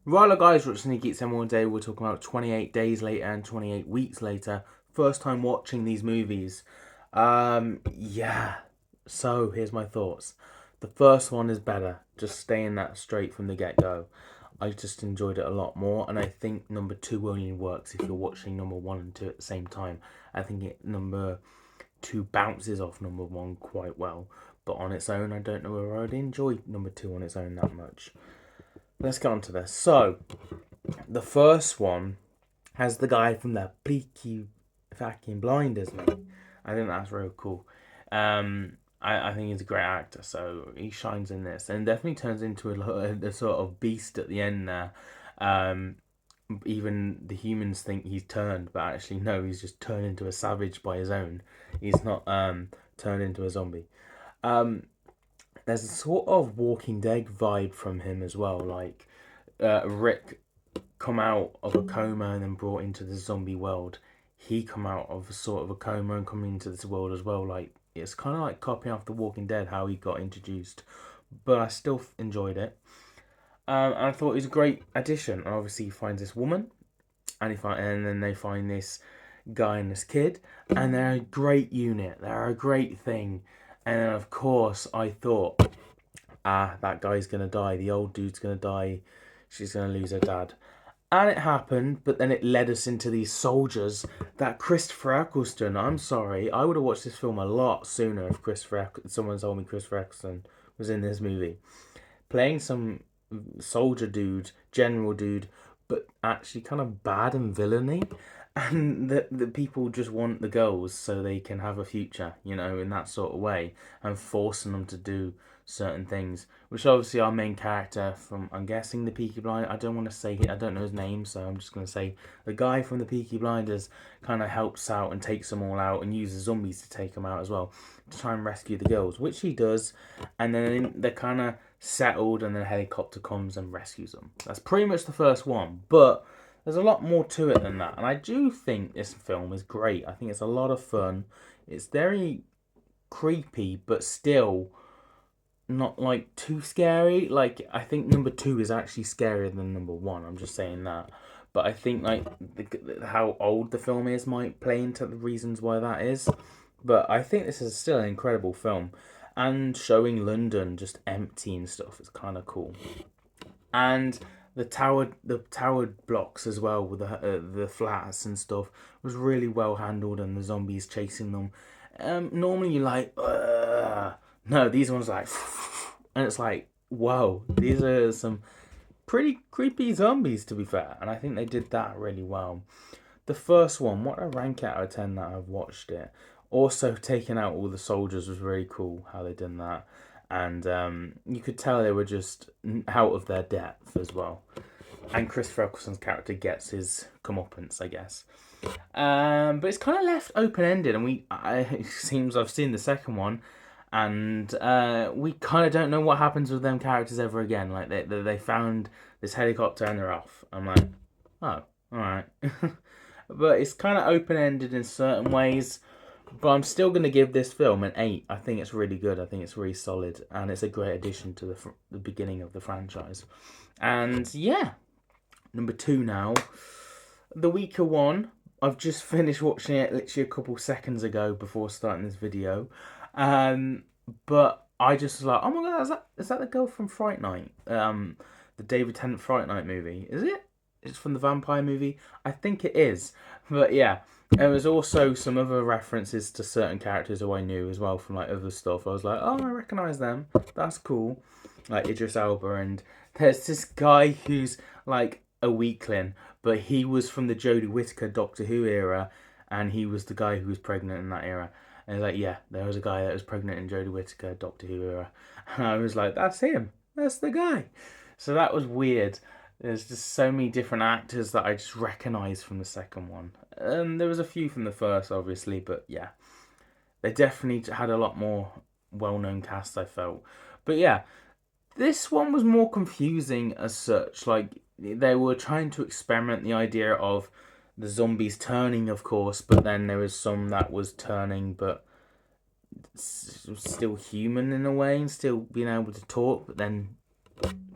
Right, guys, Rich Sneaky, it's one day. We're talking about 28 days later and 28 weeks later. First time watching these movies. Yeah. So, here's my thoughts. The first one is better, just staying that straight from the get go. I just enjoyed it a lot more, and I think number two only works if you're watching number one and two at the same time. I think number two bounces off number one quite well, but on its own, I don't know whether I'd enjoy number two on its own that much. Let's get on to this. So, the first one has the guy from the Peaky fucking Blinders, mate. I think that's real cool. I think he's a great actor, so he shines in this and definitely turns into a sort of beast at the end there. Um, Even the humans think he's turned, but actually no, he's just turned into a savage by his own. He's not turned into a zombie. Um, there's a sort of Walking Dead vibe from him as well, like Rick come out of a coma and then brought into the zombie world. He come out of a sort of a coma and come into this world as well. Like it's kind of like copying off The Walking Dead how he got introduced, but I still enjoyed it. And I thought it was a great addition. And obviously, he finds this woman, and then they find this guy and this kid, and they're a great unit. They're a great thing. And then, of course, I thought, that guy's gonna die. The old dude's gonna die. She's gonna lose her dad. And it happened, but then it led us into these soldiers that Christopher Eccleston. I'm sorry, I would have watched this film a lot sooner if someone told me Christopher Eccleston was in this movie, playing some soldier dude, general dude, but actually kind of bad and villainy. And the people just want the girls so they can have a future, in that sort of way, and forcing them to do certain things. Which obviously our main character from, I'm guessing, the Peaky Blinders. I don't want to say I don't know his name, so I'm just gonna say the guy from the Peaky Blinders kind of helps out and takes them all out and uses zombies to take them out as well to try and rescue the girls, which he does. And then they're kind of settled, and then a helicopter comes and rescues them. That's pretty much the first one, but there's a lot more to it than that, and I do think this film is great. I think it's a lot of fun. It's very creepy, but still not like too scary. Like I think number two is actually scarier than number one. I'm just saying that. But I think like how old the film is might play into the reasons why that is. But I think this is still an incredible film, and showing London just empty and stuff is kind of cool. And the towered blocks as well with the flats and stuff was really well handled, and the zombies chasing them. Normally you're like, ugh. No, these ones like, and it's like, whoa, these are some pretty creepy zombies to be fair, and I think they did that really well. The first one, what I rank it out of 10 that I've watched it. Also, taking out all the soldiers was very cool how they done that, and you could tell they were just out of their depth as well. And Chris Eccleston's character gets his comeuppance, I guess. But it's kind of left open ended, and it seems I've seen the second one, and we kind of don't know what happens with them characters ever again. Like they found this helicopter and they're off. I'm like, oh, all right. But it's kind of open ended in certain ways. But I'm still going to give this film an 8. I think it's really good. I think it's really solid. And it's a great addition to the beginning of the franchise. And yeah, number two now. The weaker one. I've just finished watching it literally a couple seconds ago before starting this video. Um, but I just was like, oh my god, is that the girl from Fright Night? The David Tennant Fright Night movie. Is it? It's from the vampire movie. I think it is. But yeah, there was also some other references to certain characters who I knew as well from like other stuff. I was like, oh, I recognise them. That's cool. Like Idris Elba, and there's this guy who's like a weakling, but he was from the Jodie Whittaker Doctor Who era, and he was the guy who was pregnant in that era. And like, yeah, there was a guy that was pregnant in Jodie Whittaker Doctor Who era, and I was like, that's him. That's the guy. So that was weird. There's just so many different actors that I just recognised from the second one. There was a few from the first, obviously, but yeah, they definitely had a lot more well-known cast, I felt. But yeah, this one was more confusing as such. Like they were trying to experiment the idea of the zombies turning, of course, but then there was some that was turning, but still human in a way, and still being able to talk, but then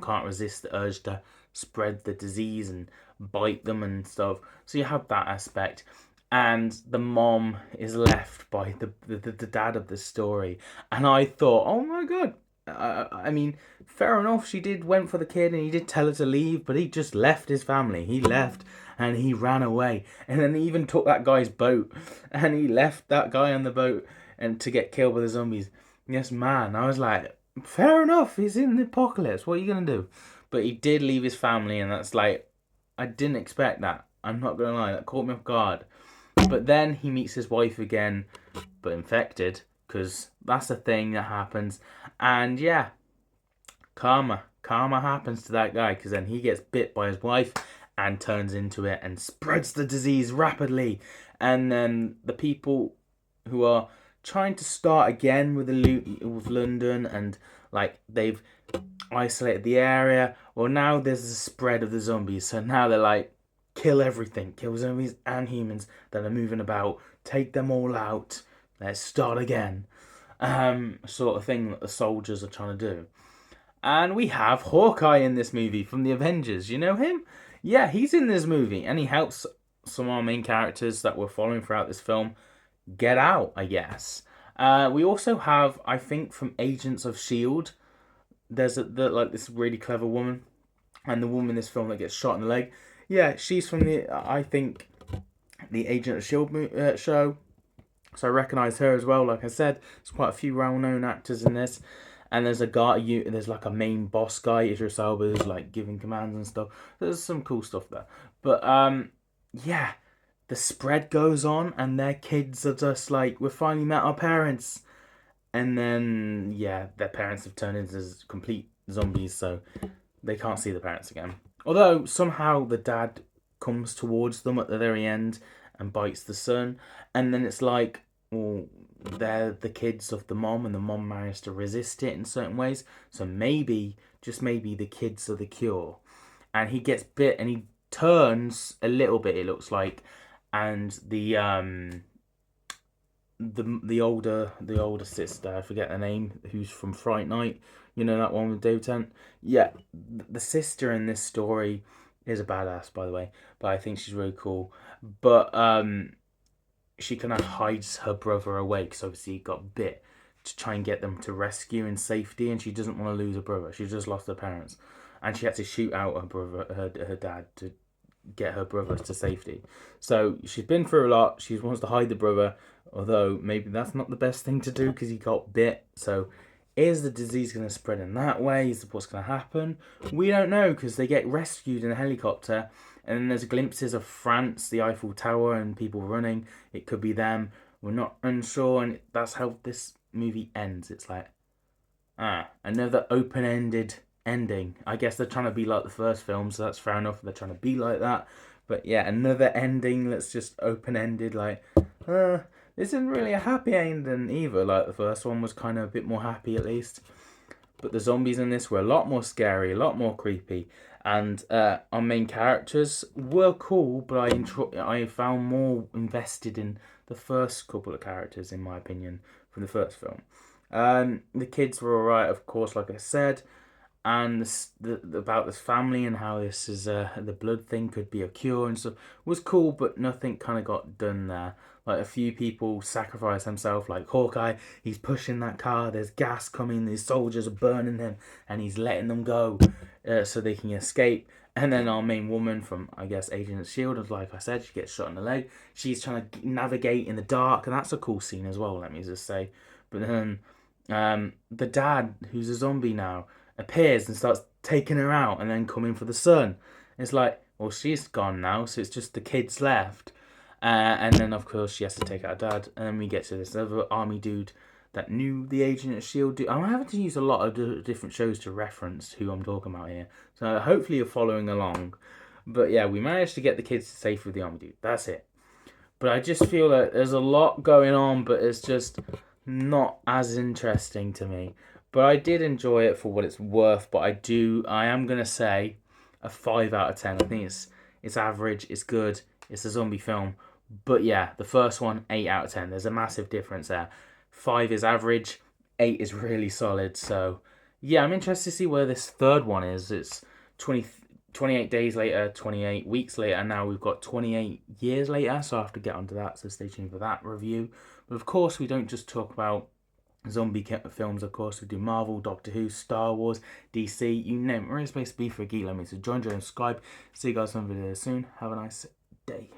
can't resist the urge to spread the disease and bite them and stuff. So you have that aspect. And the mom is left by the dad of the story. And I thought, oh my god. I mean, fair enough. She went for the kid, and he did tell her to leave, but he just left his family. He left, and he ran away, and then he even took that guy's boat, and he left that guy on the boat and to get killed by the zombies. Yes, man. I was like, fair enough. He's in the apocalypse. What are you gonna do? But he did leave his family, and that's like, I didn't expect that. I'm not gonna lie. That caught me off guard. But then he meets his wife again, but infected, because that's a thing that happens. And yeah, karma. Karma happens to that guy, because then he gets bit by his wife and turns into it and spreads the disease rapidly. And then the people who are trying to start again with with London, and like they've isolated the area. Well, now there's a spread of the zombies, so now they're like, kill everything, kill zombies and humans that are moving about, take them all out, let's start again. Sort of thing that the soldiers are trying to do. And we have Hawkeye in this movie from the Avengers. You know him? Yeah, he's in this movie, and he helps some of our main characters that we're following throughout this film get out, I guess. We also have, I think, from Agents of S.H.I.E.L.D., there's like this really clever woman, and the woman in this film that gets shot in the leg. Yeah, she's from I think, the Agent of S.H.I.E.L.D. Show. So I recognise her as well. Like I said, there's quite a few well-known actors in this. And there's a guy, there's like a main boss guy, Idris Elba, who's like giving commands and stuff. There's some cool stuff there. But yeah, the spread goes on, and their kids are just like, we finally met our parents. And then, yeah, their parents have turned into complete zombies, so they can't see the parents again. Although somehow the dad comes towards them at the very end and bites the son, and then it's like, well, they're the kids of the mom, and the mom managed to resist it in certain ways. So maybe, just maybe, the kids are the cure. And he gets bit, and he turns a little bit, it looks like, and the older sister, I forget her name, who's from Fright Night, you know, that one with Dave Tennant. Yeah, the sister in this story is a badass, by the way, but I think she's really cool. But she kind of hides her brother away, because obviously he got bit, to try and get them to rescue in safety, and she doesn't want to lose her brother. She just lost her parents, and she had to shoot out her brother, her dad, to get her brother to safety. So she's been through a lot. She wants to hide the brother, although maybe that's not the best thing to do, because he got bit. So is the disease going to spread in that way? Is what's going to happen? We don't know, because they get rescued in a helicopter, and then there's glimpses of France, the Eiffel Tower, and people running. It could be them. We're not unsure, and that's how this movie ends. It's like, another open-ended ending. I guess they're trying to be like the first film, so that's fair enough. They're trying to be like that. But yeah, another ending that's just open-ended, like, this isn't really a happy ending either. Like, the first one was kind of a bit more happy, at least. But the zombies in this were a lot more scary, a lot more creepy. And our main characters were cool, but I found more invested in the first couple of characters, in my opinion, from the first film. The kids were alright, of course, like I said. And about this family and how this is the blood thing could be a cure and stuff was cool, but nothing kind of got done there. Like, a few people sacrifice themselves, like Hawkeye. He's pushing that car. There's gas coming. These soldiers are burning him, and he's letting them go so they can escape. And then our main woman from, I guess, Agent of S.H.I.E.L.D., like I said, she gets shot in the leg. She's trying to navigate in the dark, and that's a cool scene as well, let me just say. But then the dad, who's a zombie now, appears and starts taking her out and then coming for the son. It's like, well, she's gone now, so it's just the kids left. And then, of course, she has to take out her dad. And then we get to this other army dude that knew the Agent of S.H.I.E.L.D. I'm having to use a lot of different shows to reference who I'm talking about here. So hopefully you're following along. But yeah, we managed to get the kids to safe with the army dude. That's it. But I just feel that there's a lot going on, but it's just not as interesting to me. But I did enjoy it for what it's worth. But I am going to say a 5 out of 10. I think it's average, it's good, it's a zombie film. But yeah, the first one, 8 out of 10. There's a massive difference there. 5 is average, 8 is really solid. So yeah, I'm interested to see where this third one is. It's 28 days later, 28 weeks later, and now we've got 28 years later, so I have to get onto that, so stay tuned for that review. But of course, we don't just talk about zombie films, of course. We do Marvel, Doctor Who, Star Wars, DC, you name it. We're in a space to be for a geek like me, so join and subscribe. See you guys on the video soon. Have a nice day.